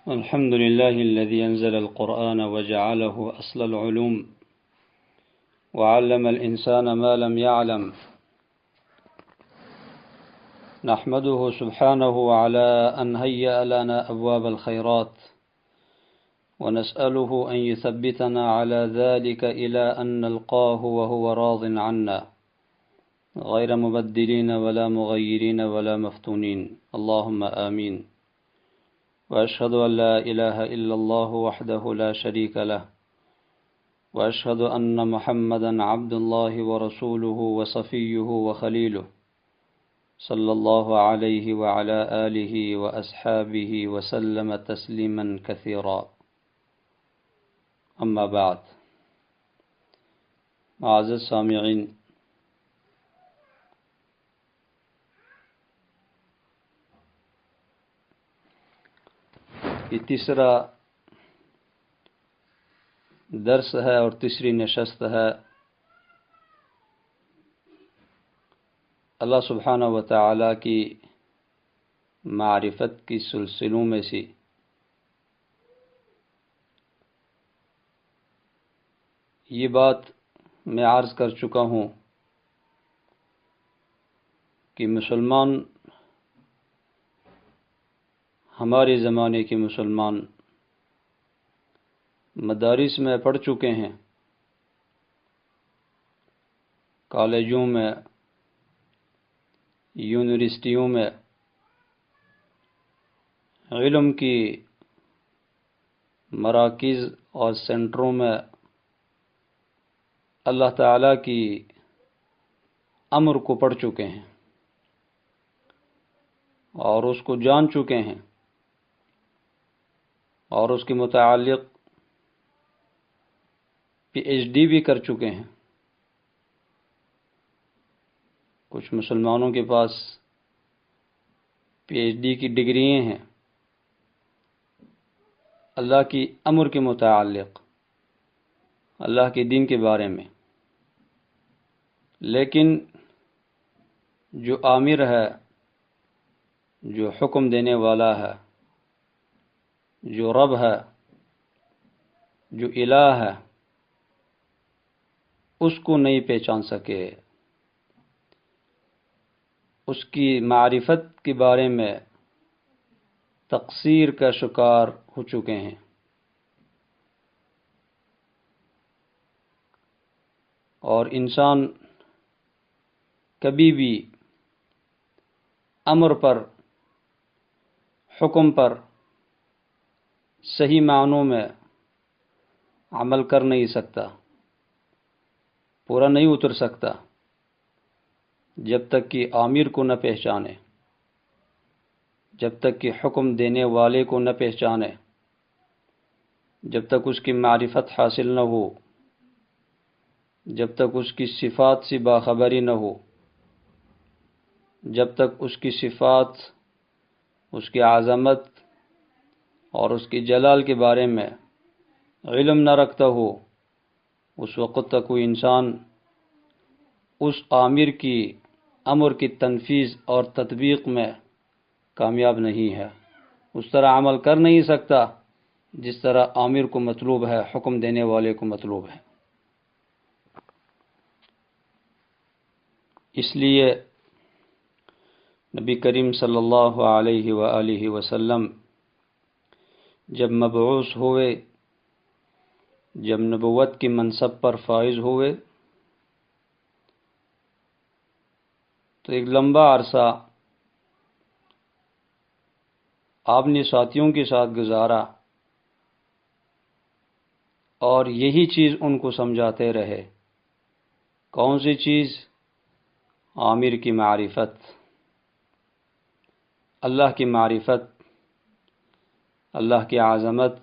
الحمد لله الذي أنزل القرآن وجعله أصل العلوم وعلم الإنسان ما لم يعلم. نحمده سبحانه على أن هيأ لنا أبواب الخيرات، ونسأله أن يثبتنا على ذلك إلى أن نلقاه وهو راض عنا غير مبدلين ولا مغيرين ولا مفتونين، اللهم آمين. وأشهد أن لا إله إلا الله وحده لا شريك له، وأشهد أن محمدا عبد الله ورسوله وصفيه وخليله، صلى الله عليه وعلى آله وأصحابه وسلم تسليما كثيرا. أما بعد، معزز سامعین، یہ تیسرا درس ہے اور تیسری نشست ہے اللہ سبحانہ و تعالی کی معرفت کی سلسلوں میں سے یہ بات میں عرض کر چکا ہوں کہ مسلمان، ہمارے زمانے کے مسلمان مدارس میں پڑھ چکے ہیں، کالجوں میں، یونیورسٹیوں میں علم کی مراکز اور سینٹروں میں اللہ تعالیٰ کی امر کو پڑھ چکے ہیں اور اس کو جان چکے ہیں اور اس کے متعلق پی ایچ ڈی بھی کر چکے ہیں. کچھ مسلمانوں کے پاس پی ایچ ڈی کی ڈگریاں ہیں اللہ کی امر کے متعلق، اللہ کے دین کے بارے میں، لیکن جو آمر ہے، جو حکم دینے والا ہے، جو رب ہے، جو الہ ہے، اس کو نہیں پہچان سکے، اس کی معرفت کے بارے میں تقصیر کا شکار ہو چکے ہیں. اور انسان کبھی بھی امر پر، حکم پر صحیح معنوں میں عمل کر نہیں سکتا، پورا نہیں اتر سکتا جب تک کہ آمر کو نہ پہچانے، جب تک کہ حکم دینے والے کو نہ پہچانے، جب تک اس کی معرفت حاصل نہ ہو، جب تک اس کی صفات سے باخبری نہ ہو، جب تک اس کی صفات، اس کی عظمت اور اس کی جلال کے بارے میں علم نہ رکھتا ہو، اس وقت تک کوئی انسان اس آمر کی امر کی تنفیذ اور تطبیق میں کامیاب نہیں ہے. اس طرح عمل کر نہیں سکتا جس طرح آمر کو مطلوب ہے، حکم دینے والے کو مطلوب ہے. اس لیے نبی کریم صلی اللہ علیہ وآلہ وسلم جب مبعوث ہوئے، جب نبوت کی منصب پر فائز ہوئے، تو ایک لمبا عرصہ آپ نے ساتھیوں کے ساتھ گزارا اور یہی چیز ان کو سمجھاتے رہے. کون سی چیز؟ آمر کی معرفت، اللہ کی معرفت، اللہ کی عظمت.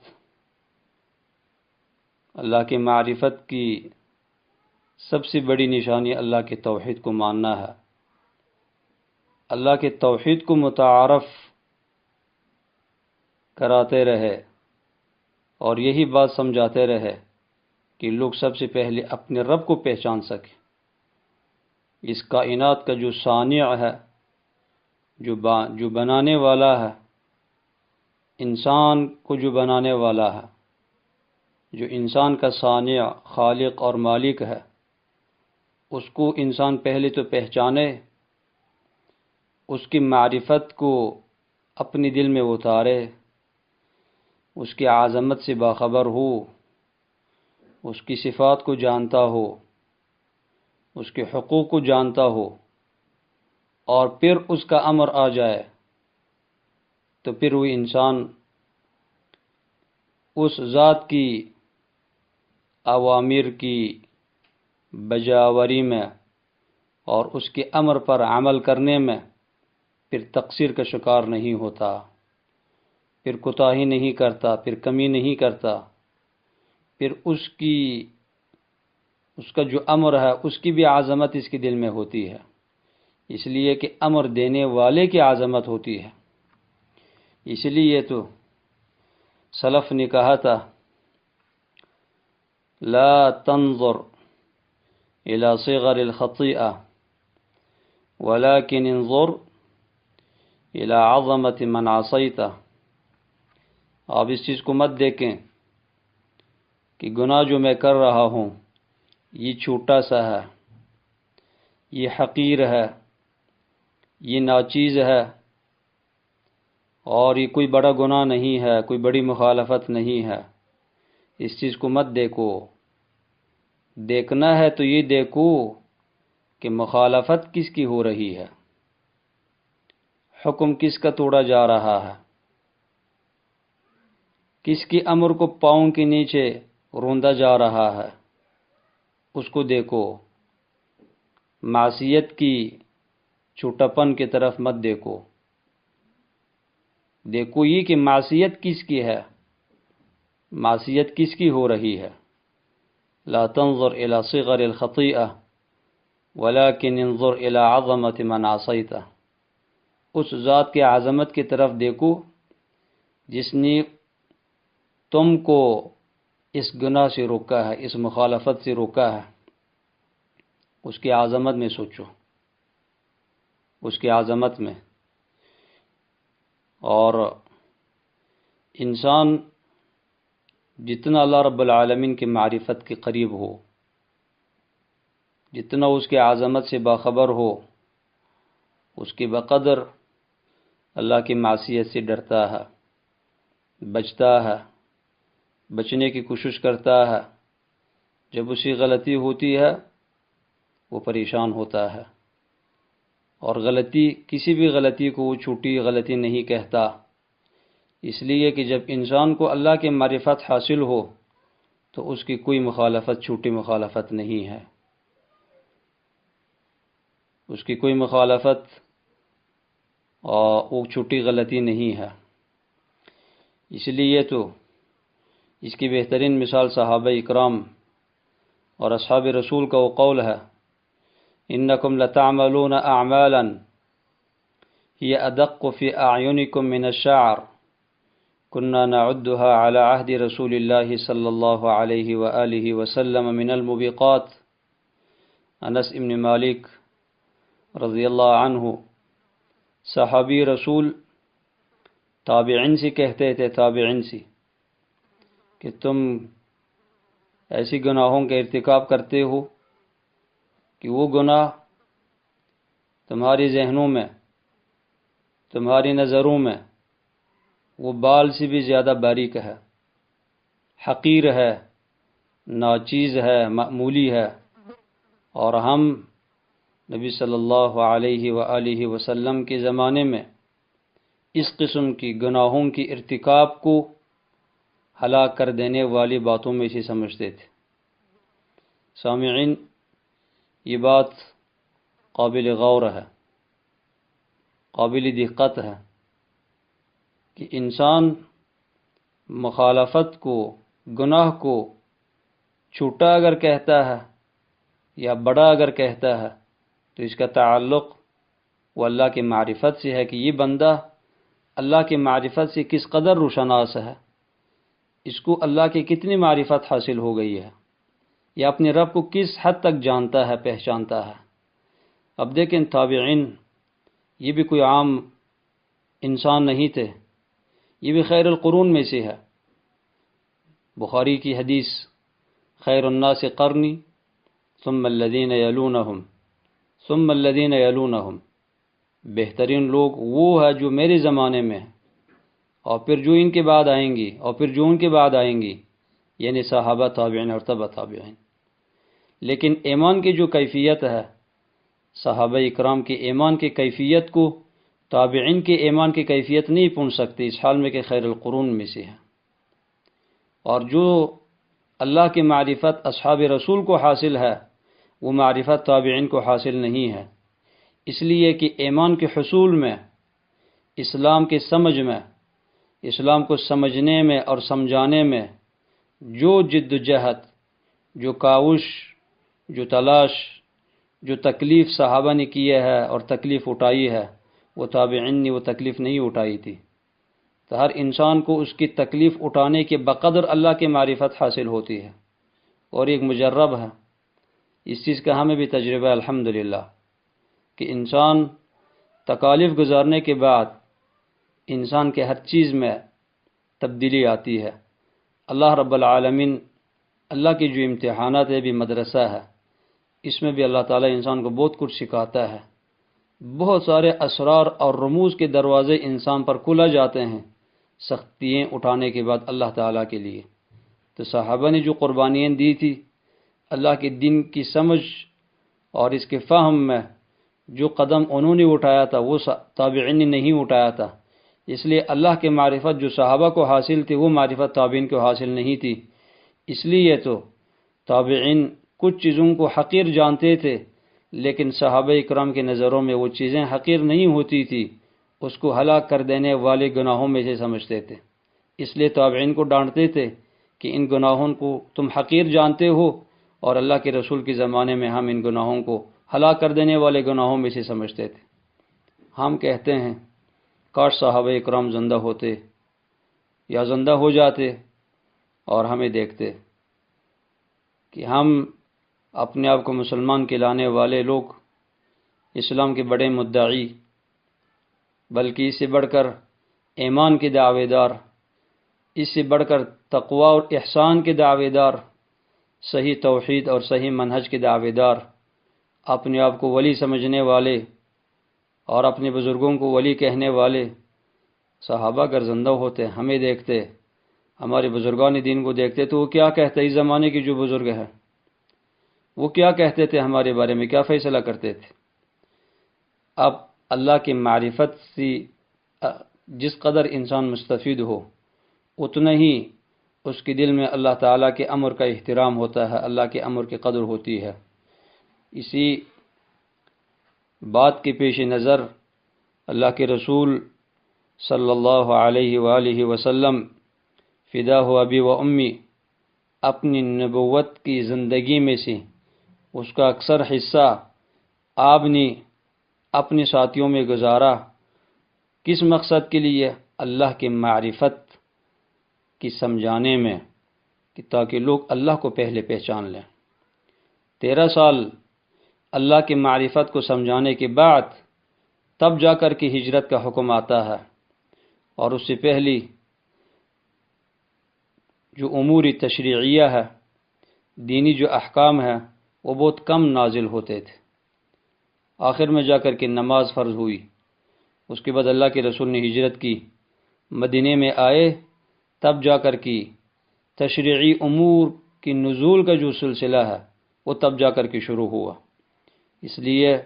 اللہ کی معرفت کی سب سے بڑی نشانی اللہ کے توحید کو ماننا ہے، اللہ کے توحید کو متعارف کراتے رہے اور یہی بات سمجھاتے رہے کہ لوگ سب سے پہلے اپنے رب کو پہچان سکیں. اس کائنات کا جو صانع ہے، جو بنانے والا ہے، انسان کو جو بنانے والا ہے، جو انسان کا صانع، خالق اور مالک ہے، اس کو انسان پہلے تو پہچانے، اس کی معرفت کو اپنے دل میں اتارے، اس کی عظمت سے باخبر ہو، اس کی صفات کو جانتا ہو، اس کے حقوق کو جانتا ہو، اور پھر اس کا امر آ جائے تو پھر وہ انسان اس ذات کی اوامر کی بجاوری میں اور اس کے امر پر عمل کرنے میں پھر تقصیر کا شکار نہیں ہوتا، پھر کوتاہی نہیں کرتا، پھر کمی نہیں کرتا، پھر اس کا جو امر ہے اس کی بھی عظمت اس کے دل میں ہوتی ہے، اس لیے کہ امر دینے والے کی عظمت ہوتی ہے۔ اس لیے تو سلف نے کہا تھا لا تنظر الى صغر الخطیئہ ولكن انظر الى عظمت من عصیتہ۔ آپ اس چیز کو مت دیکھیں کہ گناہ جو میں کر رہا ہوں یہ چھوٹا سا ہے، یہ حقیر ہے، یہ ناچیز ہے، اور یہ کوئی بڑا گناہ نہیں ہے، کوئی بڑی مخالفت نہیں ہے۔ اس چیز کو مت دیکھو، دیکھنا ہے تو یہ دیکھو کہ مخالفت کس کی ہو رہی ہے، حکم کس کا توڑا جا رہا ہے، کس کی امر کو پاؤں کے نیچے روندا جا رہا ہے، اس کو دیکھو۔ معصیت کی چھوٹاپن کی طرف مت دیکھو، دیکھو یہ کہ معصیت کس کی ہے، معصیت کس کی ہو رہی ہے۔ لا تنظر الى صغر الخطیئہ ولكن انظر الى عظمت من عصیتہ۔ اس ذات کے عظمت کی طرف دیکھو جس نے تم کو اس گناہ سے روکا ہے، اس مخالفت سے روکا ہے، اس کی عظمت میں سوچو، اس کی عظمت میں۔ اور انسان جتنا اللہ رب العالمین کی معرفت کے قریب ہو، جتنا اس کی عظمت سے باخبر ہو، اس کے بقدر اللہ کی معصیت سے ڈرتا ہے، بچتا ہے، بچنے کی کوشش کرتا ہے۔ جب اسی غلطی ہوتی ہے وہ پریشان ہوتا ہے، اور غلطی، کسی بھی غلطی کو وہ چھوٹی غلطی نہیں کہتا، اس لیے کہ جب انسان کو اللہ کی معرفت حاصل ہو تو اس کی کوئی مخالفت چھوٹی مخالفت نہیں ہے، اس کی کوئی مخالفت وہ چھوٹی غلطی نہیں ہے۔ اس لیے تو اس کی بہترین مثال صحابہ اکرام اور اصحاب رسول کا وہ قول ہے انکم لتعملون اعمالا هي ادق في اعینکم من الشعر كنا نعدها على عهد رسول الله صلی اللہ علیہ وآلہ وسلم من الموبقات۔ انس ابن مالک رضی اللہ عنہ صحابی رسول تابعین سے کہتے تھے، تابعین سے، کہ تم ایسی گناہوں کا ارتکاب کرتے ہو کہ وہ گناہ تمہاری ذہنوں میں، تمہاری نظروں میں وہ بال سے بھی زیادہ باریک ہے، حقیر ہے، ناچیز ہے، معمولی ہے، اور ہم نبی صلی اللہ علیہ وآلہ وسلم کے زمانے میں اس قسم کی گناہوں کی ارتکاب کو ہلاک کر دینے والی باتوں میں سے سمجھتے تھے۔ سامعین، یہ بات قابل غور ہے، قابل دقت ہے کہ انسان مخالفت کو، گناہ کو چھوٹا اگر کہتا ہے یا بڑا اگر کہتا ہے تو اس کا تعلق وہ اللہ کی معرفت سے ہے کہ یہ بندہ اللہ کی معرفت سے کس قدر روشناس ہے، اس کو اللہ کی کتنی معرفت حاصل ہو گئی ہے، یا اپنے رب کو کس حد تک جانتا ہے، پہچانتا ہے۔ اب دیکھیں تابعین یہ بھی کوئی عام انسان نہیں تھے، یہ بھی خیر القرون میں سے ہے۔ بخاری کی حدیث، خیر الناس قرنی ثم الذین یلونہم ثم الذین یلونہم، بہترین لوگ وہ ہے جو میرے زمانے میں ہیں، اور پھر جو ان کے بعد آئیں گی، اور پھر جو ان کے بعد آئیں گی، یعنی صحابہ، تابعین اور تبع تابعین۔ لیکن ایمان کی جو کیفیت ہے، صحابہ اکرام کے ایمان کی کیفیت کو تابعین کے ایمان کی کیفیت نہیں پہنچ سکتی، اس حال میں کہ خیر القرون میں سے ہے۔ اور جو اللہ کی معرفت اصحاب رسول کو حاصل ہے، وہ معرفت تابعین کو حاصل نہیں ہے، اس لیے کہ ایمان کے حصول میں، اسلام کے سمجھ میں، اسلام کو سمجھنے میں اور سمجھانے میں جو جد و جہد، جو کاوش، جو تلاش، جو تکلیف صحابہ نے کیے ہے اور تکلیف اٹھائی ہے، وہ تابعین نے وہ تکلیف نہیں اٹھائی تھی۔ تو ہر انسان کو اس کی تکلیف اٹھانے کے بقدر اللہ کی معرفت حاصل ہوتی ہے، اور ایک مجرب ہے، اس چیز کا ہمیں بھی تجربہ ہے الحمدللہ، کہ انسان تکالیف گزارنے کے بعد انسان کے ہر چیز میں تبدیلی آتی ہے۔ اللہ رب العالمین، اللہ کی جو امتحانات ہے بھی مدرسہ ہے، اس میں بھی اللہ تعالیٰ انسان کو بہت کچھ سکھاتا ہے۔ بہت سارے اسرار اور رموز کے دروازے انسان پر کھلا جاتے ہیں سختیاں اٹھانے کے بعد اللہ تعالیٰ کے لیے۔ تو صحابہ نے جو قربانیاں دی تھی، اللہ کے دین کی سمجھ اور اس کے فہم میں جو قدم انہوں نے اٹھایا تھا، وہ تابعین نے نہیں اٹھایا تھا۔ اس لیے اللہ کے معرفت جو صحابہ کو حاصل تھی، وہ معرفت تابعین کو حاصل نہیں تھی۔ اس لیے تو تابعین کچھ چیزوں کو حقیر جانتے تھے، لیکن صحابہ اکرام کے نظروں میں وہ چیزیں حقیر نہیں ہوتی تھی، اس کو ہلاک کر دینے والے گناہوں میں سے سمجھتے تھے۔ اس لیے تابعین کو ڈانٹتے تھے کہ ان گناہوں کو تم حقیر جانتے ہو، اور اللہ کے رسول کے زمانے میں ہم ان گناہوں کو ہلاک کر دینے والے گناہوں میں سے سمجھتے تھے۔ ہم کہتے ہیں کاش صحابہ اکرام زندہ ہوتے یا زندہ ہو جاتے اور ہمیں دیکھتے کہ ہم اپنے آپ کو مسلمان کہلانے والے لوگ، اسلام کے بڑے مدعی، بلکہ اس سے بڑھ کر ایمان کے دعوے دار، اس سے بڑھ کر تقوی اور احسان کے دعوے دار، صحیح توحید اور صحیح منہج کے دعوے دار، اپنے آپ کو ولی سمجھنے والے اور اپنے بزرگوں کو ولی کہنے والے صحابہ اگر زندہ ہوتے، ہمیں دیکھتے، ہمارے بزرگان دین کو دیکھتے، تو وہ کیا کہتے؟ اس زمانے کے جو بزرگ ہیں وہ کیا کہتے تھے ہمارے بارے میں، کیا فیصلہ کرتے تھے؟ اب اللہ کی معرفت سے جس قدر انسان مستفید ہو، اتنا ہی اس کے دل میں اللہ تعالیٰ کے امر کا احترام ہوتا ہے، اللہ کے امر کی قدر ہوتی ہے۔ اسی بات کے پیش نظر اللہ کے رسول صلی اللہ علیہ وآلہ وسلم، فدا ہو ابی و امی، اپنی نبوت کی زندگی میں سے اس کا اکثر حصہ آپ نے اپنے ساتھیوں میں گزارا۔ کس مقصد کے لیے؟ اللہ کی معرفت کی سمجھانے میں، کہ تاکہ لوگ اللہ کو پہلے پہچان لیں۔ 13 سال اللہ کی معرفت کو سمجھانے کے بعد تب جا کر کے ہجرت کا حکم آتا ہے، اور اس سے پہلی جو امور تشریعیہ ہے، دینی جو احکام ہے، وہ بہت کم نازل ہوتے تھے۔ آخر میں جا کر کے نماز فرض ہوئی، اس کے بعد اللہ کے رسول نے ہجرت کی، مدینے میں آئے، تب جا کر کے تشریعی امور کی نزول کا جو سلسلہ ہے وہ تب جا کر کے شروع ہوا۔ اس لیے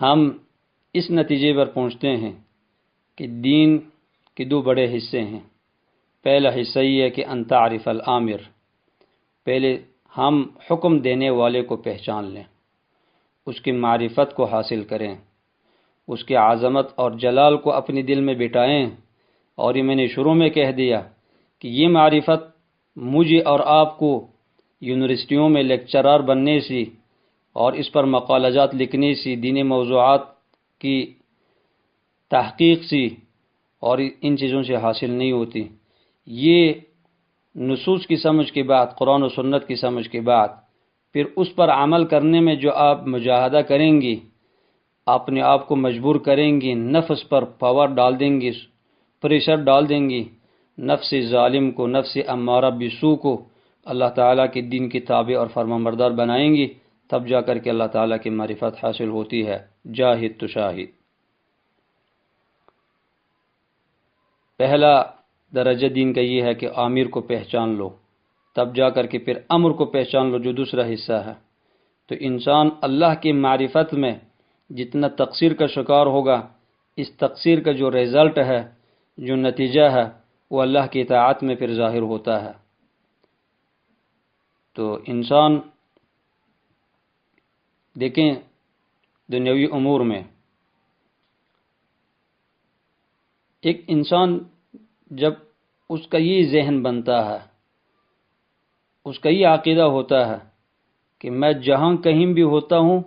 ہم اس نتیجے پر پہنچتے ہیں کہ دین کے 2 بڑے حصے ہیں۔ پہلا حصہ یہ ہے کہ ان تعرف الامر، پہلے ہم حکم دینے والے کو پہچان لیں، اس کی معرفت کو حاصل کریں، اس کی عظمت اور جلال کو اپنے دل میں بٹھائیں۔ اور یہ میں نے شروع میں کہہ دیا کہ یہ معرفت مجھے اور آپ کو یونیورسٹیوں میں لیکچرار بننے سے اور اس پر مقالجات لکھنے سے، دینی موضوعات کی تحقیق سے اور ان چیزوں سے حاصل نہیں ہوتی۔ یہ نصوص کی سمجھ کے بعد، قرآن و سنت کی سمجھ کے بعد، پھر اس پر عمل کرنے میں جو آپ مجاہدہ کریں گی، اپنے آپ کو مجبور کریں گی، نفس پر پاور ڈال دیں گی، پریشر ڈال دیں گی، نفس ظالم کو، نفس امارہ بسو کو اللہ تعالیٰ کے دین کی تابع اور فرمانبردار بنائیں گی، تب جا کر کے اللہ تعالیٰ کی معرفت حاصل ہوتی ہے۔ جاہد تو شاہد۔ پہلا درجہ دین کا یہ ہے کہ آمر کو پہچان لو، تب جا کر کے پھر امر کو پہچان لو جو دوسرا حصہ ہے۔ تو انسان اللہ کی معرفت میں جتنا تقصیر کا شکار ہوگا، اس تقصیر کا جو رزلٹ ہے، جو نتیجہ ہے، وہ اللہ کی اطاعت میں پھر ظاہر ہوتا ہے۔ تو انسان دیکھیں دنیاوی امور میں ایک انسان جب اس کا یہ ذہن بنتا ہے، اس کا یہ عقیدہ ہوتا ہے کہ میں جہاں کہیں بھی ہوتا ہوں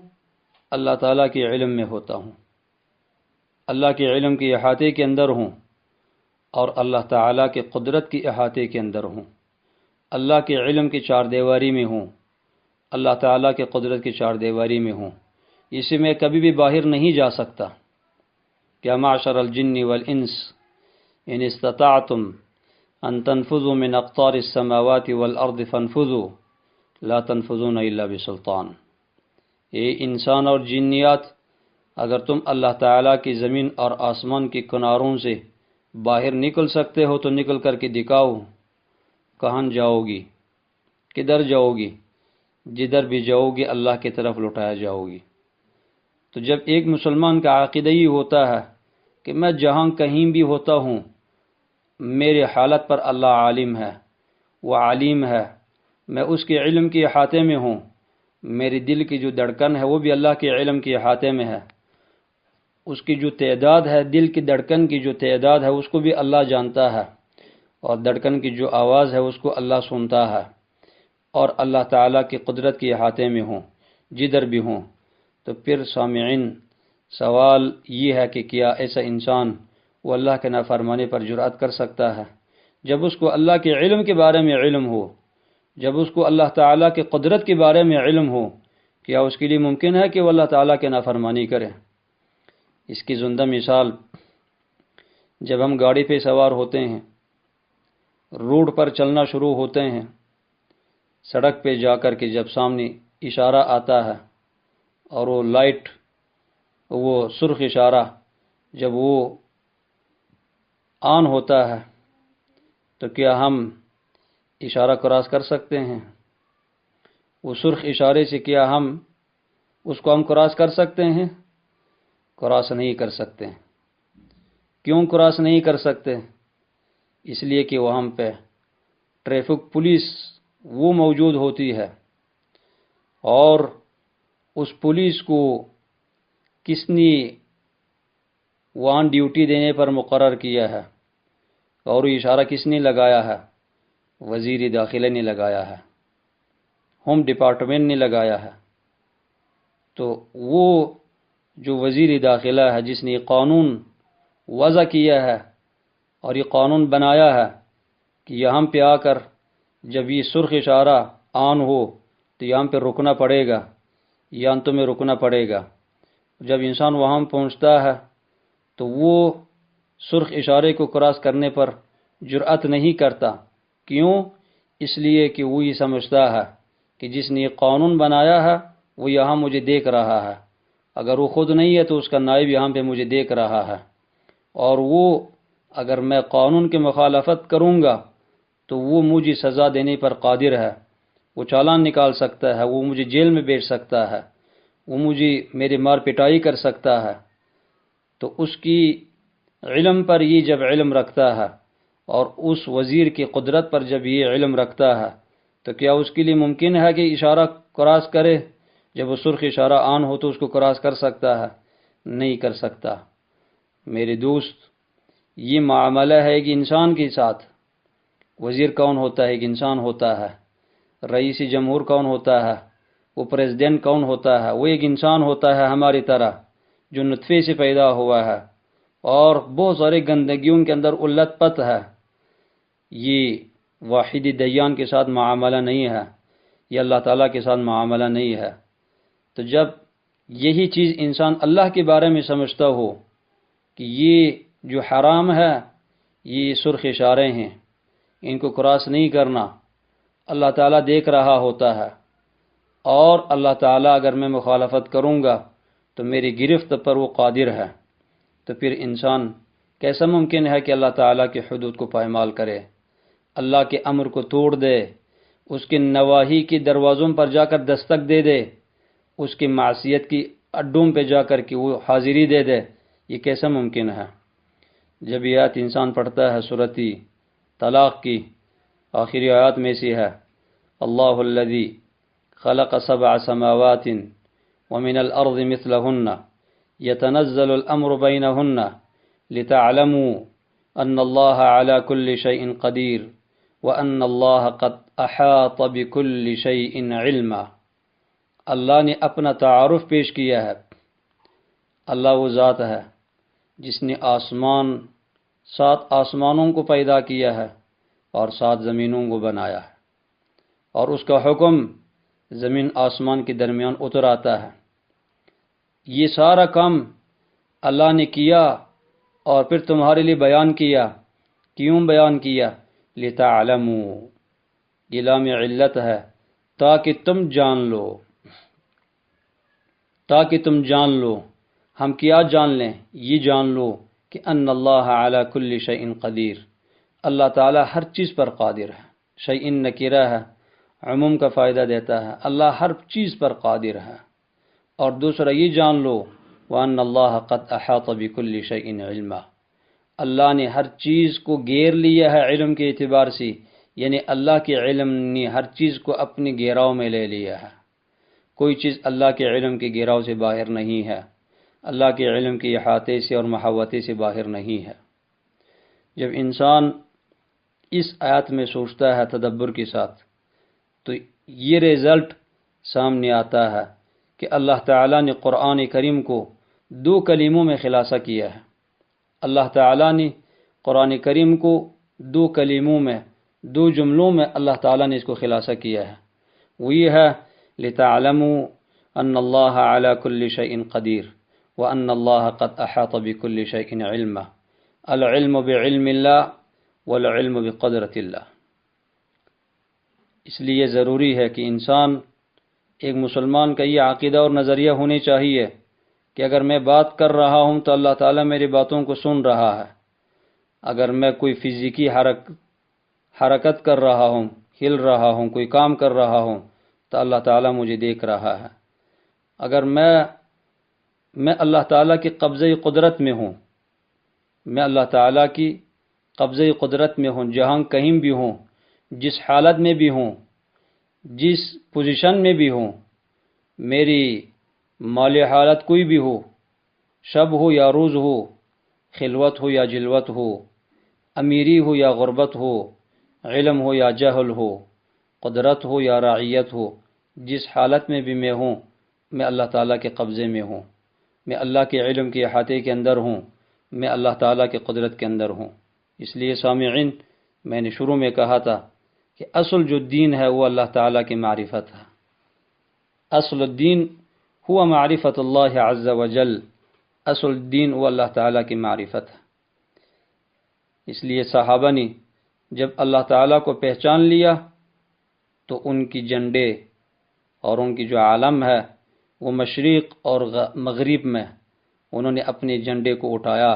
اللہ تعالیٰ کے علم میں ہوتا ہوں، اللہ کے علم کے احاطے کے اندر ہوں، اور اللہ تعالیٰ کے قدرت کی احاطے کے اندر ہوں، اللہ کے علم کی چار دیواری میں ہوں، اللہ تعالیٰ کے قدرت کی چار دیواری میں ہوں، اس سے میں کبھی بھی باہر نہیں جا سکتا۔ یا معشر الجن والانس ان استطعتم ان تنفذوا من اقطار السماوات والارض فانفذوا لا تنفذون الا بسلطان۔ اے انسان اور جنیات، اگر تم اللہ تعالیٰ کی زمین اور آسمان کی کناروں سے باہر نکل سکتے ہو تو نکل کر کے دکھاؤ، کہاں جاؤ گی، کدھر جاؤ گی؟ جدھر بھی جاؤ گی اللہ کی طرف لوٹایا جاؤ گی۔ تو جب ایک مسلمان کا عقیدہ ہی ہوتا ہے کہ میں جہاں کہیں بھی ہوتا ہوں میرے حالت پر اللہ عالم ہے، وہ علیم ہے، میں اس کے علم کے احاطے میں ہوں، میری دل کی جو دھڑکن ہے وہ بھی اللہ کے علم کے احاطے میں ہے، اس کی جو تعداد ہے، دل کی دھڑکن کی جو تعداد ہے اس کو بھی اللہ جانتا ہے، اور دھڑکن کی جو آواز ہے اس کو اللہ سنتا ہے، اور اللہ تعالیٰ کی قدرت کے احاطے میں ہوں جدھر بھی ہوں۔ تو پھر سامعین سوال یہ ہے کہ کیا ایسا انسان وہ اللہ کے نافرمانی پر جرأت کر سکتا ہے؟ جب اس کو اللہ کے علم کے بارے میں علم ہو، جب اس کو اللہ تعالیٰ کے قدرت کے بارے میں علم ہو، کیا اس کے لیے ممکن ہے کہ وہ اللہ تعالیٰ کے نافرمانی کرے؟ اس کی زندہ مثال، جب ہم گاڑی پہ سوار ہوتے ہیں، روڈ پر چلنا شروع ہوتے ہیں، سڑک پہ جا کر کے جب سامنے اشارہ آتا ہے اور وہ لائٹ، وہ سرخ اشارہ جب وہ آن ہوتا ہے تو کیا ہم اشارہ کراس کر سکتے ہیں؟ وہ سرخ اشارے سے کیا ہم اس کو کراس کر سکتے ہیں؟ کراس نہیں کر سکتے۔ کیوں کراس نہیں کر سکتے؟ اس لیے کہ وہاں پہ ٹریفک پولیس وہ موجود ہوتی ہے، اور اس پولیس کو کس نے وہاں ڈیوٹی دینے پر مقرر کیا ہے، اور وہ اشارہ کس نے لگایا ہے؟ وزیر داخلہ نے لگایا ہے، ہوم ڈپارٹمنٹ نے لگایا ہے۔ تو وہ جو وزیر داخلہ ہے جس نے یہ قانون وضع کیا ہے اور یہ قانون بنایا ہے کہ یہاں پہ آ کر جب یہ سرخ اشارہ آن ہو تو یہاں پہ رکنا پڑے گا، یہاں تمہیں رکنا پڑے گا۔ جب انسان وہاں پہنچتا ہے تو وہ سرخ اشارے کو کراس کرنے پر جرأت نہیں کرتا۔ کیوں؟ اس لیے کہ وہ یہ سمجھتا ہے کہ جس نے یہ قانون بنایا ہے وہ یہاں مجھے دیکھ رہا ہے، اگر وہ خود نہیں ہے تو اس کا نائب یہاں پہ مجھے دیکھ رہا ہے، اور وہ اگر میں قانون کی مخالفت کروں گا تو وہ مجھے سزا دینے پر قادر ہے، وہ چالان نکال سکتا ہے، وہ مجھے جیل میں بیچ سکتا ہے، وہ مجھے میری مار پٹائی کر سکتا ہے۔ تو اس کی علم پر یہ جب علم رکھتا ہے اور اس وزیر کی قدرت پر جب یہ علم رکھتا ہے تو کیا اس کے لیے ممکن ہے کہ اشارہ کراس کرے؟ جب وہ سرخ اشارہ آن ہو تو اس کو کراس کر سکتا ہے؟ نہیں کر سکتا۔ میرے دوست، یہ معاملہ ہے ایک انسان کے ساتھ۔ وزیر کون ہوتا ہے؟ ایک انسان ہوتا ہے۔ رئیس جمہور کون ہوتا ہے؟ وہ پریزیڈنٹ کون ہوتا ہے؟ وہ ایک انسان ہوتا ہے ہماری طرح، جو نطفے سے پیدا ہوا ہے اور بہت سارے گندگیوں کے اندر الٹ پت ہے۔ یہ واحد دیان کے ساتھ معاملہ نہیں ہے، یہ اللہ تعالیٰ کے ساتھ معاملہ نہیں ہے۔ تو جب یہی چیز انسان اللہ کے بارے میں سمجھتا ہو کہ یہ جو حرام ہے یہ سرخ اشارے ہیں، ان کو کراس نہیں کرنا۔ اللہ تعالیٰ دیکھ رہا ہوتا ہے، اور اللہ تعالیٰ اگر میں مخالفت کروں گا تو میری گرفت پر وہ قادر ہے۔ تو پھر انسان کیسا ممکن ہے کہ اللہ تعالیٰ کی حدود کو پائمال کرے، اللہ کے امر کو توڑ دے، اس کے نواہی کی دروازوں پر جا کر دستک دے دے، اس کی معصیت کی اڈوں پہ جا کر کے وہ حاضری دے دے؟ یہ کیسا ممکن ہے؟ جب یہ آیت انسان پڑھتا ہے سورۃ طلاق کی آخری آیات میں سے ہے، اللہ الذی خلق سبع سماوات ومن الارض مثلہن یتنزل الامر بینہن لتعلموا ان اللہ علی کل شیء قدیر وان اللہ قد احاط بکل شیء علما۔ اللہ نے اپنا تعارف پیش کیا ہے۔ اللہ وہ ذات ہے جس نے 7 آسمانوں کو پیدا کیا ہے اور 7 زمینوں کو بنایا ہے، اور اس کا حکم زمین آسمان کے درمیان اتر آتا ہے۔ یہ سارا کام اللہ نے کیا اور پھر تمہارے لیے بیان کیا۔ کیوں بیان کیا؟ لتعلموا، یہ لام علت ہے، تاکہ تم جان لو، تاکہ تم جان لو۔ ہم کیا جان لیں؟ یہ جان لو کہ ان اللہ علی کل شیء قدیر، اللہ تعالی ہر چیز پر قادر ہے۔ شیء نکرہ ہے، عموم کا فائدہ دیتا ہے، اللہ ہر چیز پر قادر ہے۔ اور دوسرا یہ جان لو وان اللہ قد احاط بکل شیء علما، اللہ نے ہر چیز کو گھیر لیا ہے علم کے اعتبار سے، یعنی اللہ کے علم نے ہر چیز کو اپنے گھیراؤ میں لے لیا ہے۔ کوئی چیز اللہ کے علم کے گھیراؤ سے باہر نہیں ہے، اللہ کے علم کے احاطے سے اور محاوطے سے باہر نہیں ہے۔ جب انسان اس آیت میں سوچتا ہے تدبر کے ساتھ تو یہ رزلٹ سامنے آتا ہے کہ اللہ تعالیٰ نے قرآن کریم کو 2 کلموں میں خلاصہ کیا ہے۔ اللہ تعالیٰ نے قرآن کریم کو 2 کلموں میں، 2 جملوں میں اللہ تعالیٰ نے اس کو خلاصہ کیا ہے۔ وہ یہ ہے لتعلموا ان اللہ علی کل شیء قدیر وان اللہ قد احاط بکل شیء علما، العلم بعلم اللہ والعلم بقدرت اللہ۔ اس لیے ضروری ہے کہ انسان، ایک مسلمان کا یہ عقیدہ اور نظریہ ہونے چاہیے کہ اگر میں بات کر رہا ہوں تو اللہ تعالیٰ میری باتوں کو سن رہا ہے۔ اگر میں کوئی فزیکی حرکت کر رہا ہوں، ہل رہا ہوں، کوئی کام کر رہا ہوں تو اللہ تعالیٰ مجھے دیکھ رہا ہے۔ اگر میں اللہ تعالیٰ کی قبضہ قدرت میں ہوں، میں اللہ تعالیٰ کی قبضہ قدرت میں ہوں، جہاں کہیں بھی ہوں، جس حالت میں بھی ہوں، جس پوزیشن میں بھی ہوں، میری مالی حالت کوئی بھی ہو، شب ہو یا روز ہو، خلوت ہو یا جلوت ہو، امیری ہو یا غربت ہو، علم ہو یا جہل ہو، قدرت ہو یا رعیت ہو، جس حالت میں بھی میں ہوں، میں اللہ تعالیٰ کے قبضے میں ہوں، میں اللہ کے علم کے احاطے کے اندر ہوں، میں اللہ تعالیٰ کے قدرت کے اندر ہوں۔ اس لیے سامعین، میں نے شروع میں کہا تھا کہ اصل جو دین ہے وہ اللہ تعالیٰ کی معرفت ہے۔ اصل الدین ہوا معرفت اللہ عز وجل، اصل الدین وہ اللہ تعالیٰ کی معرفت ہے۔ اس لیے صحابہ نے جب اللہ تعالیٰ کو پہچان لیا تو ان کی جھنڈے اور ان کی جو عالم ہے وہ مشرق اور مغرب میں انہوں نے اپنے جھنڈے کو اٹھایا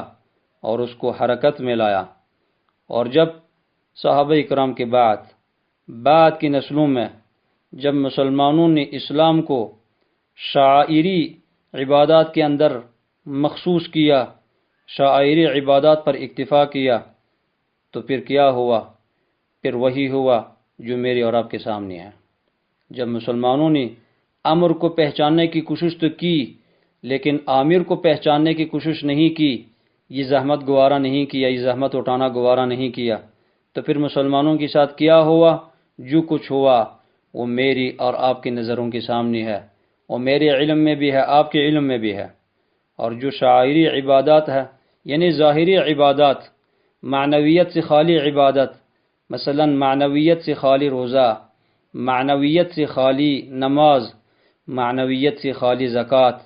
اور اس کو حرکت میں لایا۔ اور جب صحابہ اکرام کے بعد کی نسلوں میں جب مسلمانوں نے اسلام کو شاعری عبادات کے اندر مخصوص کیا، شاعری عبادات پر اکتفا کیا، تو پھر کیا ہوا؟ پھر وہی ہوا جو میرے اور آپ کے سامنے ہے۔ جب مسلمانوں نے امر کو پہچاننے کی کوشش تو کی، لیکن آمر کو پہچاننے کی کوشش نہیں کی، یہ زحمت گوارا نہیں کیا، یہ زحمت اٹھانا گوارا نہیں کیا، تو پھر مسلمانوں کے ساتھ کیا ہوا؟ جو کچھ ہوا وہ میری اور آپ کی نظروں کے سامنے ہے، وہ میرے علم میں بھی ہے، آپ کے علم میں بھی ہے۔ اور جو شاعری عبادات ہے، یعنی ظاہری عبادات، معنویت سے خالی عبادت، مثلا معنویت سے خالی روزہ، معنویت سے خالی نماز، معنویت سے خالی زکوٰۃ،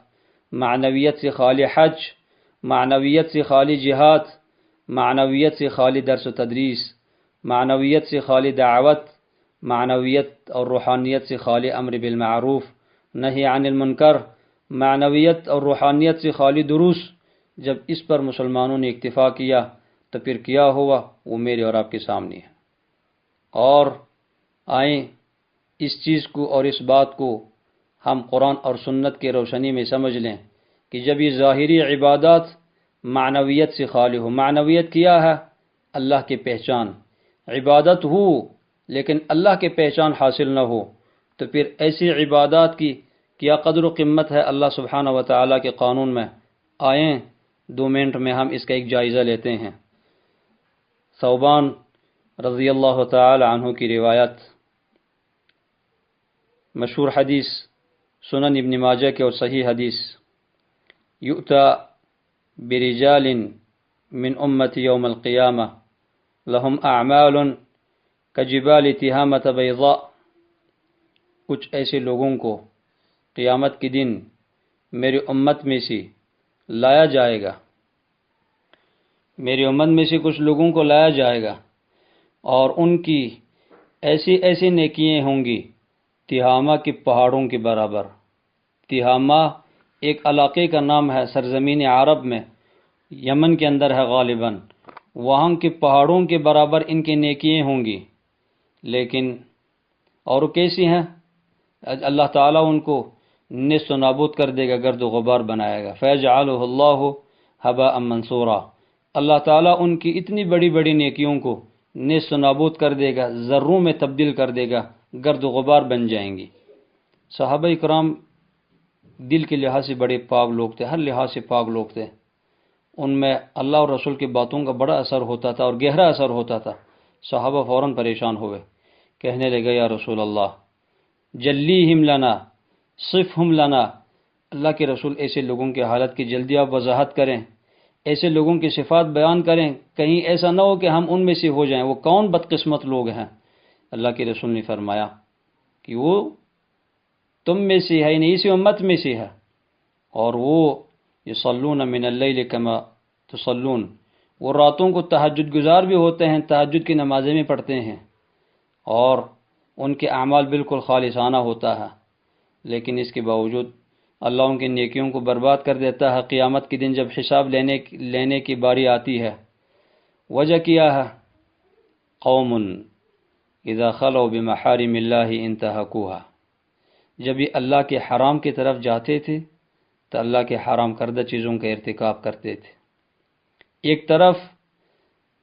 معنویت سے خالی حج، معنویت سے خالی جہاد، معنویت سے خالی درس و تدریس، معنویت سے خالی دعوت، معنویت اور روحانیت سے خالی امر بالمعروف نہی عن المنکر، معنویت اور روحانیت سے خالی دروس، جب اس پر مسلمانوں نے اکتفا کیا تو پھر کیا ہوا وہ میرے اور آپ کے سامنے ہے۔ اور آئیں اس چیز کو اور اس بات کو ہم قرآن اور سنت کے روشنی میں سمجھ لیں کہ جب یہ ظاہری عبادات معنویت سے خالی ہو، معنویت کیا ہے؟ اللہ کی پہچان، عبادت ہو لیکن اللہ کی پہچان حاصل نہ ہو، تو پھر ایسی عبادات کی کیا قدر و قیمت ہے اللہ سبحانہ و تعالیٰ کے قانون میں؟ آئیں 2 منٹ میں ہم اس کا ایک جائزہ لیتے ہیں۔ ثوبان رضی اللہ تعالی عنہ کی روایت، مشہور حدیث سنن ابن ماجہ کے اور صحیح حدیث، یؤتی برجال من امتی یوم القیامہ لہم اعمال کجبال تہامۃ بیضاء، کچھ ایسے لوگوں کو قیامت کے دن میری امت میں سے لایا جائے گا، میری امت میں سے کچھ لوگوں کو لایا جائے گا اور ان کی ایسی ایسی نیکیاں ہوں گی تہامہ کے پہاڑوں کے برابر۔ تہامہ ایک علاقے کا نام ہے سرزمین عرب میں، یمن کے اندر ہے غالباً، وہاں کے پہاڑوں کے برابر ان کی نیکیاں ہوں گی، لیکن اور وہ کیسی ہیں؟ اللہ تعالیٰ ان کو نیست و نابود کر دے گا، گرد و غبار بنائے گا۔ فَيَجْعَلُهُ اللَّهُ هَبَاءً مَنْثُورًا، اللہ تعالیٰ ان کی اتنی بڑی بڑی نیکیوں کو نیست و نابود کر دے گا، ذروں میں تبدیل کر دے گا، گرد و غبار بن جائیں گی۔ صحابہ کرام دل کے لحاظ سے بڑے پاک لوگ تھے، ہر لحاظ سے پاک لوگ تھے، ان میں اللہ اور رسول کی باتوں کا بڑا اثر ہوتا تھا اور گہرا اثر ہوتا تھا۔ صحابہ فوراً پریشان ہوئے، کہنے لگے یا رسول اللہ جلیہم لنا صفہم لنا، اللہ کے رسول ایسے لوگوں کی حالت کی جلدی آپ وضاحت کریں، ایسے لوگوں کی صفات بیان کریں، کہیں ایسا نہ ہو کہ ہم ان میں سے ہو جائیں، وہ کون بدقسمت لوگ ہیں؟ اللہ کے رسول نے فرمایا کہ وہ تم میں سے ہے، یعنی اسی امت میں سے ہے، اور وہ یصلون من اللیل کما تصلون، وہ راتوں کو تہجد گزار بھی ہوتے ہیں، تہجد کی نمازیں بھی پڑھتے ہیں، اور ان کے اعمال بالکل خالصانہ ہوتا ہے، لیکن اس کے باوجود اللہ ان کی نیکیوں کو برباد کر دیتا ہے قیامت کے دن جب حساب لینے کی باری آتی ہے۔ وجہ کیا ہے؟ قوم اذا خلوا بمحارم اللہ انتہکوها، جب یہ اللہ کے حرام کی طرف جاتے تھے تو اللہ کے حرام کردہ چیزوں کا ارتکاب کرتے تھے۔ ایک طرف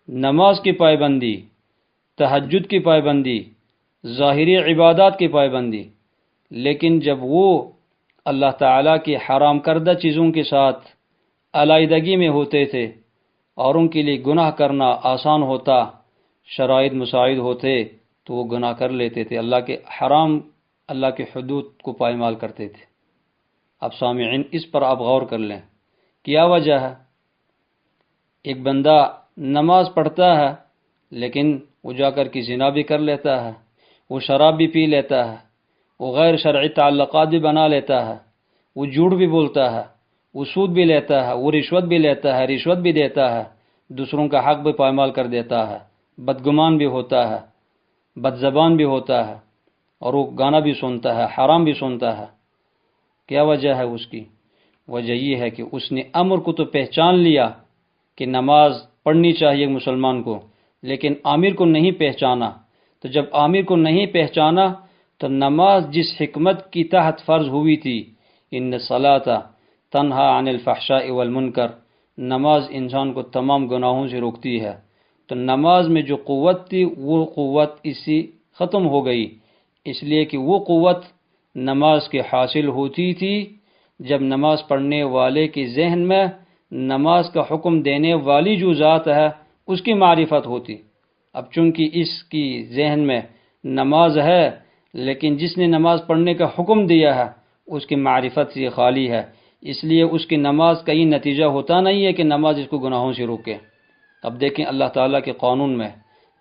نماز کی پابندی، تہجد کی پابندی، ظاہری عبادات کی پابندی، لیکن جب وہ اللہ تعالیٰ کی حرام کردہ چیزوں کے ساتھ علیحدگی میں ہوتے تھے اور ان کے لیے گناہ کرنا آسان ہوتا، شرائط مساعد ہوتے تو وہ گناہ کر لیتے تھے، اللہ کے حرام، اللہ کے حدود کو پائمال کرتے تھے۔ اب سامعین اس پر آپ غور کر لیں، کیا وجہ ہے؟ ایک بندہ نماز پڑھتا ہے لیکن وہ جا کر کے زنا بھی کر لیتا ہے، وہ شراب بھی پی لیتا ہے، وہ غیر شرعی تعلقات بھی بنا لیتا ہے، وہ جھوٹ بھی بولتا ہے، وہ سود بھی لیتا ہے، وہ رشوت بھی لیتا ہے، رشوت بھی دیتا ہے، دوسروں کا حق بھی پائمال کر دیتا ہے، بدگمان بھی ہوتا ہے، بد زبان بھی ہوتا ہے، اور وہ گانا بھی سنتا ہے، حرام بھی سنتا ہے۔ کیا وجہ ہے اس کی؟ وجہ یہ ہے کہ اس نے امر کو تو پہچان لیا کہ نماز پڑھنی چاہیے مسلمان کو، لیکن عامر کو نہیں پہچانا۔ تو جب عامر کو نہیں پہچانا تو نماز جس حکمت کی تحت فرض ہوئی تھی، ان الصلاۃ تنہا عن الفحشاء والمنکر، نماز انسان کو تمام گناہوں سے روکتی ہے، تو نماز میں جو قوت تھی وہ قوت اسی ختم ہو گئی، اس لیے کہ وہ قوت نماز کے حاصل ہوتی تھی جب نماز پڑھنے والے کے ذہن میں نماز کا حکم دینے والی جو ذات ہے اس کی معرفت ہوتی۔ اب چونکہ اس کی ذہن میں نماز ہے لیکن جس نے نماز پڑھنے کا حکم دیا ہے اس کی معرفت سے خالی ہے، اس لیے اس کی نماز کا یہ نتیجہ ہوتا نہیں ہے کہ نماز اس کو گناہوں سے روکے۔ اب دیکھیں اللہ تعالیٰ کے قانون میں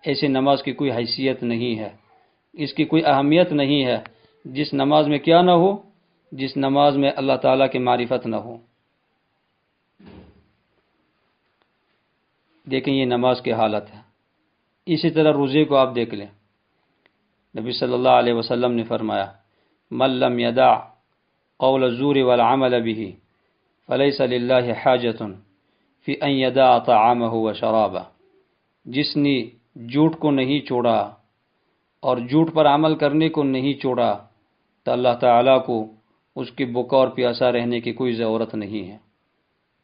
ایسی نماز کی کوئی حیثیت نہیں ہے، اس کی کوئی اہمیت نہیں ہے جس نماز میں کیا نہ ہو، جس نماز میں اللہ تعالیٰ کی معرفت نہ ہو۔ دیکھیں یہ نماز کی حالت ہے۔ اسی طرح روزے کو آپ دیکھ لیں، نبی صلی اللہ علیہ وسلم نے فرمایا من لم یدع قول الزور والعمل به فلیس للہ حاجۃ فی ان یدع طعامہ وشرابہ، جس نے جھوٹ کو نہیں چھوڑا اور جھوٹ پر عمل کرنے کو نہیں چھوڑا تو اللہ تعالیٰ کو اس کی بھوکا اور پیاسا رہنے کی کوئی ضرورت نہیں ہے،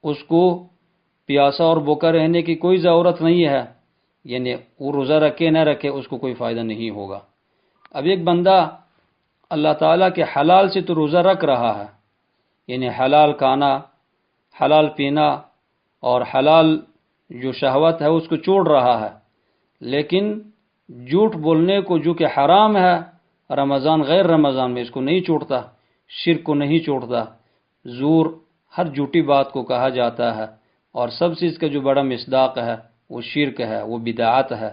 اس کو پیاسا اور بھوکا رہنے کی کوئی ضرورت نہیں ہے، یعنی وہ روزہ رکھے نہ رکھے اس کو کوئی فائدہ نہیں ہوگا۔ اب ایک بندہ اللہ تعالیٰ کے حلال سے تو روزہ رکھ رہا ہے، یعنی حلال کھانا، حلال پینا اور حلال جو شہوت ہے اس کو چھوڑ رہا ہے، لیکن جھوٹ بولنے کو جو کہ حرام ہے رمضان غیر رمضان میں اس کو نہیں چھوڑتا، شرک کو نہیں چھوڑتا، زور ہر جھوٹی بات کو کہا جاتا ہے، اور سب سے اس کا جو بڑا مصداق ہے وہ شرک ہے، وہ بدعت ہے،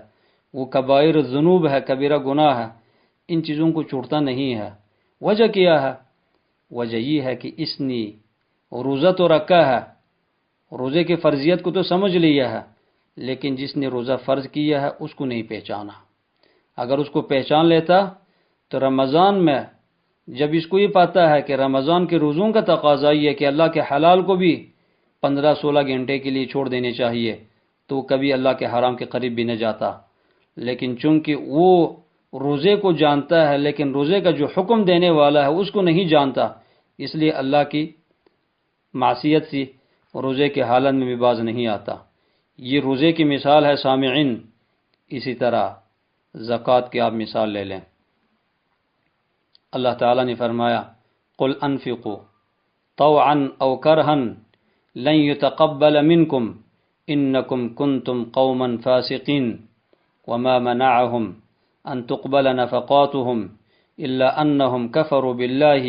وہ کبائر الذنوب ہے، کبیرہ گناہ ہے، ان چیزوں کو چھوڑتا نہیں ہے۔ وجہ کیا ہے؟ وجہ یہ ہے کہ اس نے روزہ تو رکھا ہے، روزے کی فرضیت کو تو سمجھ لیا ہے، لیکن جس نے روزہ فرض کیا ہے اس کو نہیں پہچانا۔ اگر اس کو پہچان لیتا تو رمضان میں جب اس کو یہ پتہ ہے کہ رمضان کے روزوں کا تقاضا یہ ہے کہ اللہ کے حلال کو بھی 15-16 گھنٹے کے لیے چھوڑ دینے چاہیے، تو کبھی اللہ کے حرام کے قریب بھی نہ جاتا۔ لیکن چونکہ وہ روزے کو جانتا ہے لیکن روزے کا جو حکم دینے والا ہے اس کو نہیں جانتا، اس لیے اللہ کی معصیت سے روزے کے حالت میں بھی باز نہیں آتا۔ یہ روزے کی مثال ہے سامعین۔ اسی طرح زکوٰۃ کی آپ مثال لے لیں۔ اللہ تعالیٰ نے فرمایا قل انفقوا طوعا او کرہا لن يتقبل منکم انکم کنتم قوما فاسقین وما منعهم ان تقبل نفقاتهم الا انهم كفروا بالله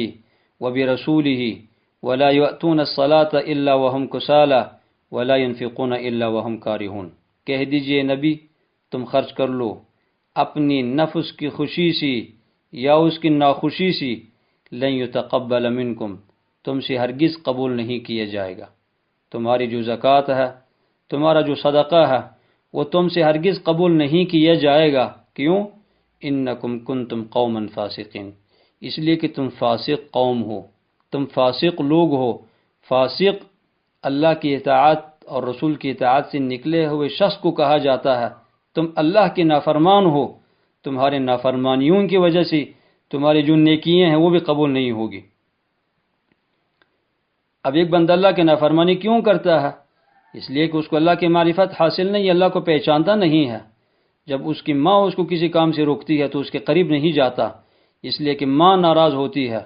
وبرسوله ولا يؤتون الصلاة الا وهم كسالى ولا ينفقون الا وهم كارهون۔ کہہ دیجئے نبی تم خرچ کر لو اپنی نفس کی خوشی سے یا اس کی ناخوشی سے، لن يتقبل منکم تم سے ہرگز قبول نہیں کیا جائے گا، تمہاری جو زکوٰۃ ہے، تمہارا جو صدقہ ہے وہ تم سے ہرگز قبول نہیں کیا جائے گا۔ کیوں؟ انکم کنتم قوما فاسقین، اس لیے کہ تم فاسق قوم ہو، تم فاسق لوگ ہو۔ فاسق اللہ کی اطاعت اور رسول کی اطاعت سے نکلے ہوئے شخص کو کہا جاتا ہے۔ تم اللہ کے نافرمان ہو، تمہارے نافرمانیوں کی وجہ سے تمہاری جو نیکیاں ہیں وہ بھی قبول نہیں ہوگی۔ اب ایک بندہ اللہ کی نافرمانی کیوں کرتا ہے؟ اس لیے کہ اس کو اللہ کی معرفت حاصل نہیں، اللہ کو پہچانتا نہیں ہے۔ جب اس کی ماں اس کو کسی کام سے روکتی ہے تو اس کے قریب نہیں جاتا، اس لیے کہ ماں ناراض ہوتی ہے۔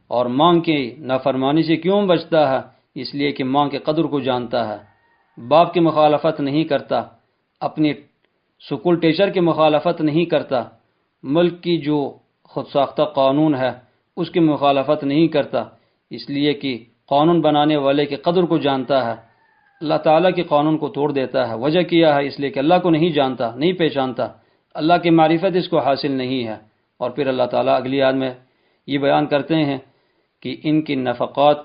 اور ماں کی نافرمانی سے کیوں بچتا ہے؟ اس لیے کہ ماں کے قدر کو جانتا ہے۔ باپ کی مخالفت نہیں کرتا، اپنی سکول ٹیچر کی مخالفت نہیں کرتا، ملک کی جو خود ساختہ قانون ہے اس کی مخالفت نہیں کرتا، اس لیے کہ قانون بنانے والے کے قدر کو جانتا ہے۔ اللہ تعالیٰ کے قانون کو توڑ دیتا ہے۔ وجہ کیا ہے؟ اس لیے کہ اللہ کو نہیں جانتا، نہیں پہچانتا، اللہ کی معرفت اس کو حاصل نہیں ہے۔ اور پھر اللہ تعالیٰ اگلی آیت میں یہ بیان کرتے ہیں کہ ان کی نفقات،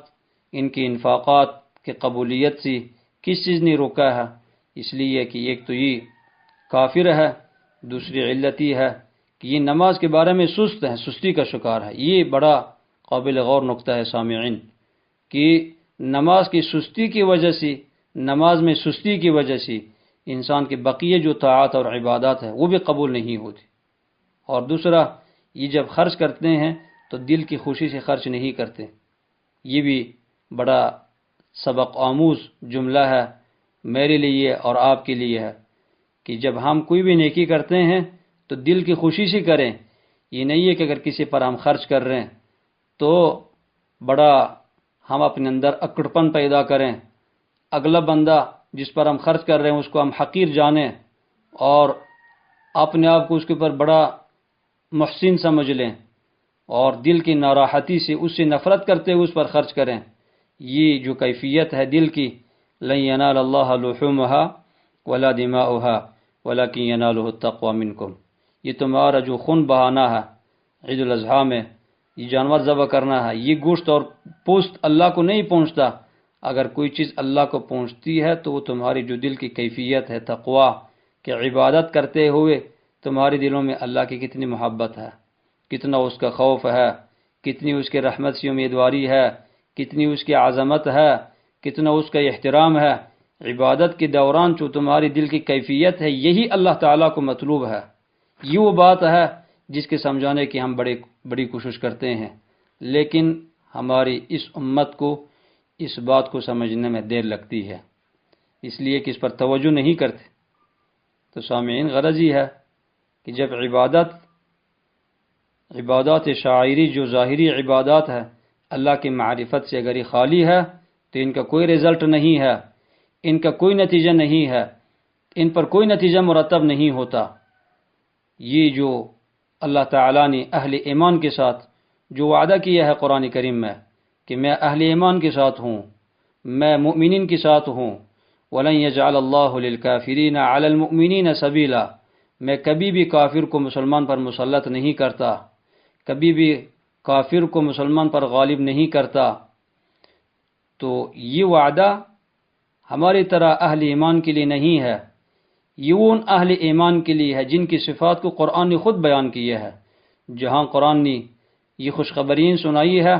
ان کی انفاقات کی قبولیت سے کس چیز نے روکا ہے؟ اس لیے کہ ایک تو یہ کافر ہے، دوسری علت یہ ہے کہ یہ نماز کے بارے میں سست ہے، سستی کا شکار ہے۔ یہ بڑا قابل غور نقطہ ہے سامعین، کہ نماز کی سستی کی وجہ سے، نماز میں سستی کی وجہ سے انسان کے بقیہ جو طاعات اور عبادات ہیں وہ بھی قبول نہیں ہوتی۔ اور دوسرا، یہ جب خرچ کرتے ہیں تو دل کی خوشی سے خرچ نہیں کرتے۔ یہ بھی بڑا سبق آموز جملہ ہے میرے لیے اور آپ کے لیے ہے کہ جب ہم کوئی بھی نیکی کرتے ہیں تو دل کی خوشی سے کریں۔ یہ نہیں ہے کہ اگر کسی پر ہم خرچ کر رہے ہیں تو بڑا ہم اپنے اندر اکڑپن پیدا کریں، اگلا بندہ جس پر ہم خرچ کر رہے ہیں اس کو ہم حقیر جانیں اور اپنے آپ کو اس کے اوپر بڑا محسن سمجھ لیں اور دل کی ناراحتی سے اس سے نفرت کرتے ہوئے اس پر خرچ کریں۔ یہ جو کیفیت ہے دل کی، لن ینال اللہ لحومها ولا دماؤها ولکن ینالہ التقوی منکم، یہ تمہارا جو خون بہانا ہے عید الاضحیٰ میں، یہ جانور ذبح کرنا ہے، یہ گوشت اور پوست اللہ کو نہیں پہنچتا، اگر کوئی چیز اللہ کو پہنچتی ہے تو وہ تمہاری جو دل کی کیفیت ہے تقویٰ، کہ عبادت کرتے ہوئے تمہارے دلوں میں اللہ کی کتنی محبت ہے، کتنا اس کا خوف ہے، کتنی اس کے رحمت سے امیدواری ہے، کتنی اس کی عظمت ہے، کتنا اس کا احترام ہے۔ عبادت کے دوران جو تمہاری دل کی کیفیت ہے، یہی اللہ تعالیٰ کو مطلوب ہے۔ یہ وہ بات ہے جس کے سمجھانے کی ہم بڑی کوشش کرتے ہیں، لیکن ہماری اس امت کو اس بات کو سمجھنے میں دیر لگتی ہے، اس لیے کہ اس پر توجہ نہیں کرتے۔ تو سامعین، غرض یہ ہے کہ جب عبادات شاعری جو ظاہری عبادات ہے اللہ کی معرفت سے اگر یہ خالی ہے تو ان کا کوئی رزلٹ نہیں ہے، ان کا کوئی نتیجہ نہیں ہے، ان پر کوئی نتیجہ مرتب نہیں ہوتا۔ یہ جو اللہ تعالیٰ نے اہل ایمان کے ساتھ جو وعدہ کیا ہے قرآن کریم میں کہ میں اہل ایمان کے ساتھ ہوں، میں مؤمنین کے ساتھ ہوں، وَلَن يَجْعَلَ اللَّهُ لِلْكَافِرِينَ عَلَى الْمُؤْمِنِينَ سَبِيلًا، میں کبھی بھی کافر کو مسلمان پر مسلط نہیں کرتا، کبھی بھی کافر کو مسلمان پر غالب نہیں کرتا۔ تو یہ وعدہ ہماری طرح اہل ایمان کے لیے نہیں ہے، یہ ان اہل ایمان کے لیے ہے جن کی صفات کو قرآن نے خود بیان کیا ہے۔ جہاں قرآن نے یہ خوشخبرین سنائی ہے،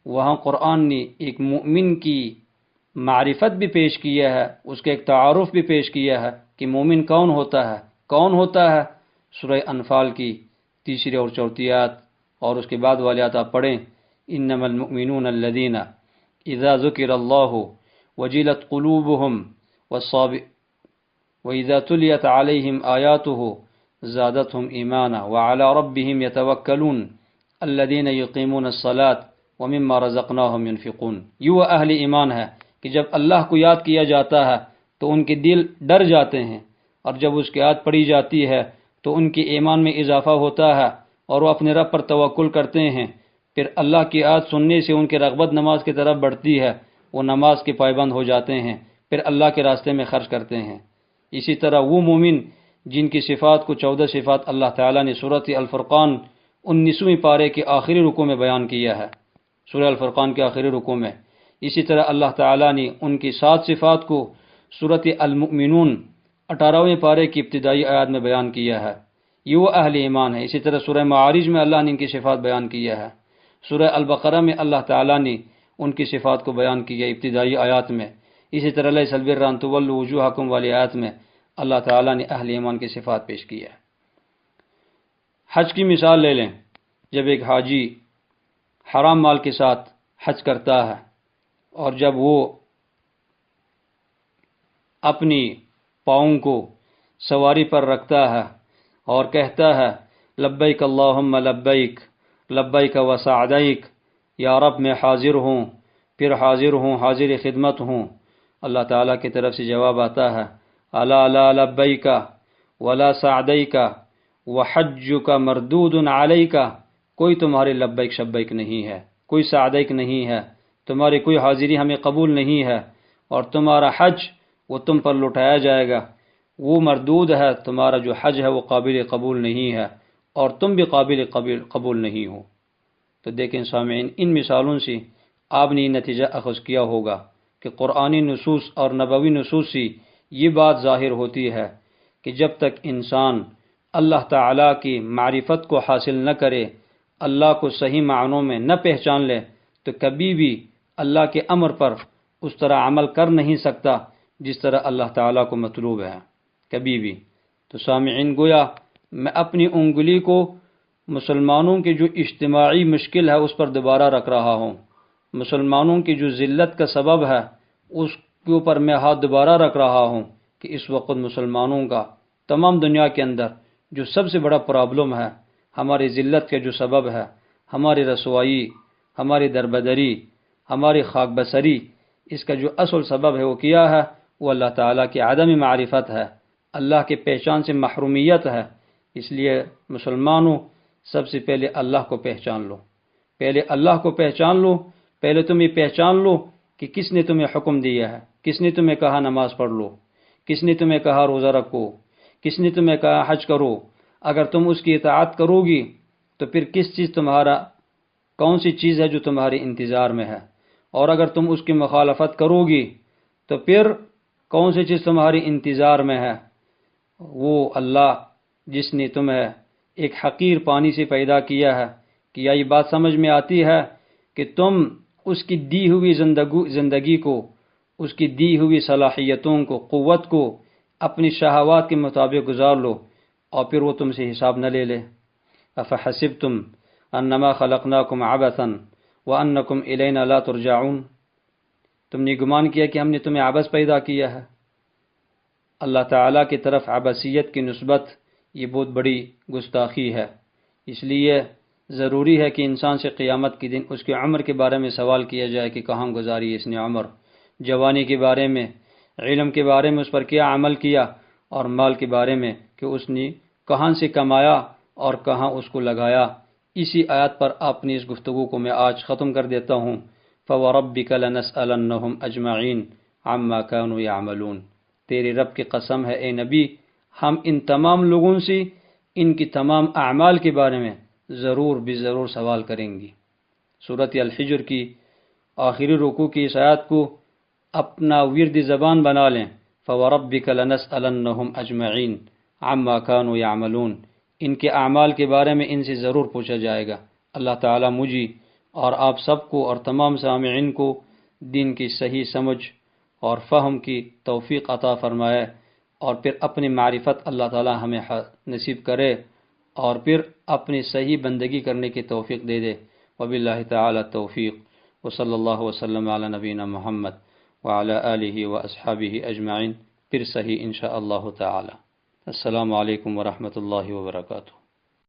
وہاں قرآن نے ایک مومن کی معرفت بھی پیش کیا ہے، اس کا ایک تعارف بھی پیش کیا ہے کہ مومن کون ہوتا ہے۔ سورہ انفال کی 3 اور 4 آیات اور اس کے بعد والی آیات آپ پڑھیں، انما المؤمنون الذین اذا ذکر اللہ وجلت قلوبهم وَإِذَا تُلِيَتْ عَلَيْهِمْ آيَاتُهُ زَادَتْهُمْ إِيمَانًا وَعَلَى رَبِّهِمْ يَتَوَكَّلُونَ الَّذِينَ يُقِيمُونَ الصَّلَاةَ وَمِمَّا رَزَقْنَاهُمْ يُنْفِقُونَ۔ یہ اہل ایمان ہے کہ جب اللہ کو یاد کیا جاتا ہے تو ان کے دل ڈر جاتے ہیں، اور جب اس کی یاد پڑھی جاتی ہے تو ان کے ایمان میں اضافہ ہوتا ہے اور وہ اپنے رب پر توکل کرتے ہیں۔ پھر اللہ کی یاد سننے سے ان کی رغبت نماز کی طرف بڑھتی ہے، وہ نماز کے پابند ہو جاتے ہیں، پھر اللہ کے راستے میں خرچ کرتے ہیں۔ اسی طرح وہ مومن جن کی صفات کو 14 صفات اللہ تعالیٰ نے سورۃ الفرقان 19ویں پارے کے آخری رکوع میں بیان کیا ہے، سورہ الفرقان کے آخری رکوع میں۔ اسی طرح اللہ تعالیٰ نے ان کی 7 صفات کو سورۃ المؤمنون 18ویں پارے کی ابتدائی آیات میں بیان کیا ہے۔ یہ وہ اہل ایمان ہے۔ اسی طرح سورہ معارج میں اللہ نے ان کی صفات بیان کیا ہے، سورہ البقرہ میں اللہ تعالیٰ نے ان کی صفات کو بیان کیا ابتدائی آیات میں۔ اسی طرح لیس البر ان تولوا وجوہکم والی آیت میں اللہ تعالیٰ نے اہل ایمان کی صفات پیش کی ہے۔ حج کی مثال لے لیں، جب ایک حاجی حرام مال کے ساتھ حج کرتا ہے اور جب وہ اپنی پاؤں کو سواری پر رکھتا ہے اور کہتا ہے لبیک اللہم لبیک لبیک وسعدیک، یا رب میں حاضر ہوں، پھر حاضر ہوں، حاضر خدمت ہوں، اللہ تعالیٰ کی طرف سے جواب آتا ہے الا لا لبیک ولا سعدیک وحجک مردود علیک، کوئی تمہارے لبیک شبیک نہیں ہے، کوئی سعدیک نہیں ہے، تمہاری کوئی حاضری ہمیں قبول نہیں ہے، اور تمہارا حج وہ تم پر لٹایا جائے گا، وہ مردود ہے، تمہارا جو حج ہے وہ قابل قبول نہیں ہے، اور تم بھی قابل قبول نہیں ہو۔ تو دیکھیں سامعین، ان مثالوں سے آپ نے نتیجہ اخذ کیا ہوگا کہ قرآنی نصوص اور نبوی نصوص سے یہ بات ظاہر ہوتی ہے کہ جب تک انسان اللہ تعالیٰ کی معرفت کو حاصل نہ کرے، اللہ کو صحیح معنوں میں نہ پہچان لے، تو کبھی بھی اللہ کے امر پر اس طرح عمل کر نہیں سکتا جس طرح اللہ تعالیٰ کو مطلوب ہے، کبھی بھی۔ تو سامعین، گویا میں اپنی انگلی کو مسلمانوں کی جو اجتماعی مشکل ہے اس پر دوبارہ رکھ رہا ہوں، مسلمانوں کی جو ذلت کا سبب ہے اس کے اوپر میں ہاتھ دوبارہ رکھ رہا ہوں کہ اس وقت مسلمانوں کا تمام دنیا کے اندر جو سب سے بڑا پرابلم ہے، ہماری ذلت کا جو سبب ہے، ہماری رسوائی، ہماری دربدری، ہماری خاک بسری، اس کا جو اصل سبب ہے وہ کیا ہے؟ وہ اللہ تعالیٰ کی عدم معرفت ہے، اللہ کے پہچان سے محرومیت ہے۔ اس لیے مسلمانوں، سب سے پہلے اللہ کو پہچان لو، پہلے اللہ کو پہچان لو، پہلے تم یہ پہچان لو کہ کس نے تمہیں حکم دیا ہے، کس نے تمہیں کہا نماز پڑھ لو، کس نے تمہیں کہا روزہ رکھو، کس نے تمہیں کہا حج کرو۔ اگر تم اس کی اطاعت کرو گی تو پھر کون سی چیز ہے جو تمہارے انتظار میں ہے، اور اگر تم اس کی مخالفت کرو گی تو پھر کون سی چیز تمہاری انتظار میں ہے؟ وہ اللہ جس نے تمہیں ایک حقیر پانی سے پیدا کیا ہے، کیا یہ بات سمجھ میں آتی ہے کہ تم اس کی دی ہوئی زندگی کو، اس کی دی ہوئی صلاحیتوں کو، قوت کو اپنی شہوات کے مطابق گزار لو اور پھر وہ تم سے حساب نہ لے لے؟ افحسبتم انما خلقناکم عبثا وانکم الینا لا ترجعون، تم نے گمان کیا کہ ہم نے تمہیں عبث پیدا کیا ہے؟ اللہ تعالیٰ کی طرف عبثیت کی نسبت یہ بہت بڑی گستاخی ہے۔ اس لیے ضروری ہے کہ انسان سے قیامت کے دن اس کی عمر کے بارے میں سوال کیا جائے کہ کہاں گزاری اس نے عمر، جوانی کے بارے میں، علم کے بارے میں اس پر کیا عمل کیا، اور مال کے بارے میں کہ اس نے کہاں سے کمایا اور کہاں اس کو لگایا۔ اسی آیت پر اپنی اس گفتگو کو میں آج ختم کر دیتا ہوں۔ فَوَرَبِّكَ لَنَسْأَلَنَّهُمْ أَجْمَعِينَ عَمَّا كَانُوا يَعْمَلُونَ، تیرے رب کی قسم ہے اے نبی، ہم ان تمام لوگوں سے ان کی تمام اعمال کے بارے میں ضرور ضرور سوال کریں گی۔ سورۃ الحجر کی آخری رکوع کی اس آیت کو اپنا ورد زبان بنا لیں۔ فَوَرَبِّكَ لَنَسْأَلَنَّهُمْ أَجْمَعِينَ عَمَّا كَانُوا يَعْمَلُونَ، ان کے اعمال کے بارے میں ان سے ضرور پوچھا جائے گا۔ اللہ تعالیٰ مجھے اور آپ سب کو اور تمام سامعین کو دین کی صحیح سمجھ اور فہم کی توفیق عطا فرمائے، اور پھر اپنی معرفت اللہ تعالیٰ ہمیں نصیب کرے، اور پھر اپنی صحیح بندگی کرنے کی توفیق دے دے۔ وباللہ تعالی توفیق، وصلی اللہ وسلم علی نبینا محمد وعلی آلہ واصحابہ اجمعین۔ پھر صحیح انشاءاللہ تعالی۔ السلام علیکم ورحمۃ اللہ وبرکاتہ۔